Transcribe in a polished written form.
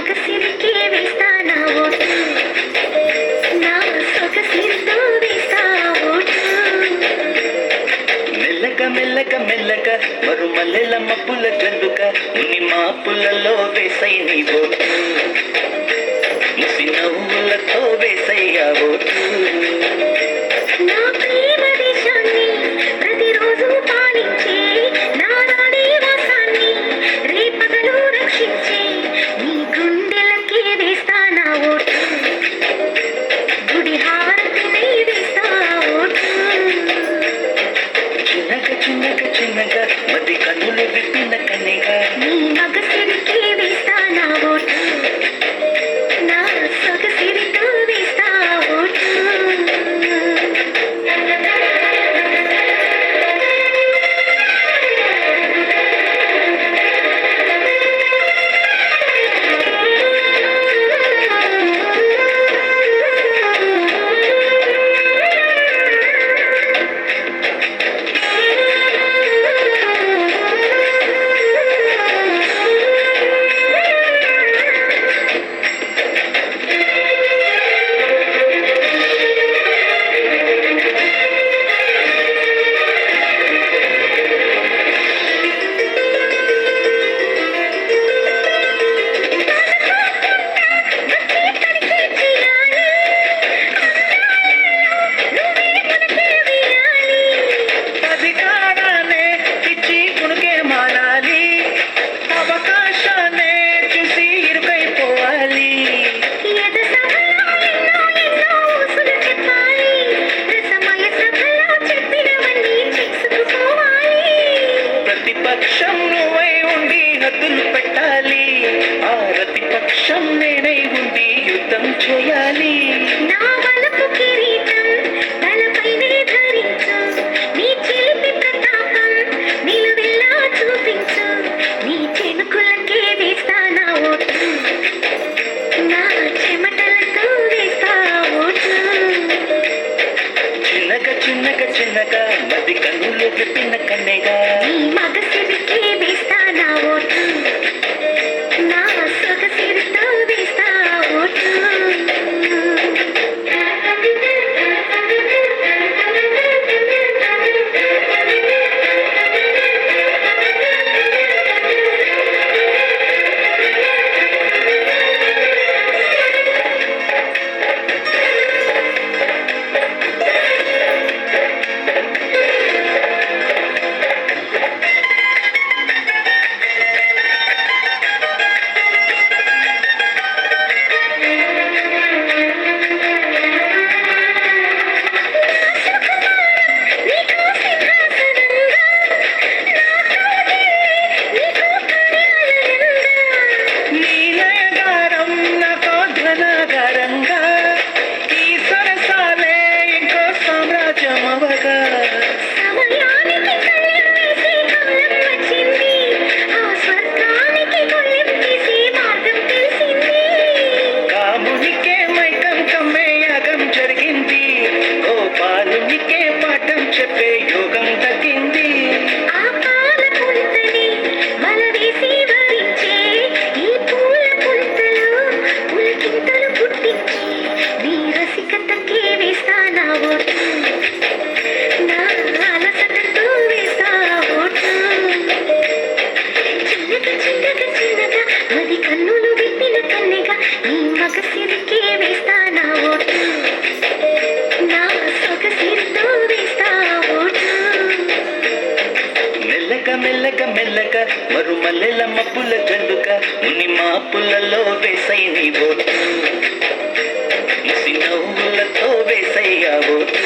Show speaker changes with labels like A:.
A: మగసిరికే వేస్తానా vote, నా సొగసిరితో వేస్తా vote.
B: మెల్లక మెల్లక మెల్లక మరుమల్లెల మబ్బుల జల్లుక ఉన్ని మాపులలో వేసై నీ ఓటు, ముసి నవ్వులతో వేసయ్యా ఓటు.
A: నా ప్రేమ దేశాన్ని ప్రతిరోజు పాలించే నా రాణి వాసాన్ని రేపగలు రక్షించే నీ గుండెలకే వేస్తానా ఓటు, గుడి హారతిని వేస్తా ఓటు.
B: చిన్నగా చిన్నగా చిన్నగా మది కన్నులు విప్పిన కన్నెగా
A: నీ మగసిరికే వేస్తానా ఓటు, నా సొగసిరితో వేస్తా ఓటు.
B: అధికారాన్ని ఇచ్చి కునుకే మానాలి, అవకాశాన్ని చూసి ఇరుకైపోవాలి. ప్రతిపక్షం నువ్వై ఉండి హద్దులు పెట్టాలి, ఆ ప్రతిపక్షం నేనై ఉండి యుద్ధం చేయాలి.
A: నా వలపు కిరీటం తలపైనే ధరించు, నీ చిలిపి ప్రతాపం నిలువెల్లా చూపించు, నీ చెనుకులకే వేస్తానా ఓటు, నా చెమటలతో వేస్తా ఓటు.
B: చిన్నగా చిన్నగా చిన్నగా మది కన్నులు విప్పిన కన్నెగా
A: నీ మగసిరికే వేస్తానా ఓటు, నా సొగసిరితో వేస్తా ఓటు.
B: నీలగారం నాకో ధనగారంగా, ఈ సరసాలే ఇంకో సామ్రాజ్యం అవగా.
A: సమయానికి కళ్ళెం వేసే కాలం వచ్చింది, ఆ స్వర్గానికి గొళ్ళెం తీసే మార్గం తెలిసింది.
B: కామునికే మైకం కమ్మే యాగం జరిగింది, గోపాలునికే పాఠం చెప్పే యోగం తగ్గింది.
A: ఆ పాల పుంతని వల వేసి వరించే ఈ పూల పుంతలో పులకింతలు పుట్టించి నీ రసికతకే వేస్తానా ఓటు, నా అలసటతో వేస్తా ఓటు. చిన్నగా చిన్నగా చిన్నగా మది కన్నులు విప్పిన కన్నెగా నీ మగసిరికే వేస్తానా ఓటు, నా సొగసిరితో వేస్తా ఓటు.
B: మెల్లక మెల్లక మెల్లక మరుమల్లెల మబ్బుల జల్లుక ఉన్ని మాపులలో వేసై నీ ఓటు, ముసి నవ్వులతో వేసయ్యా ఓటు.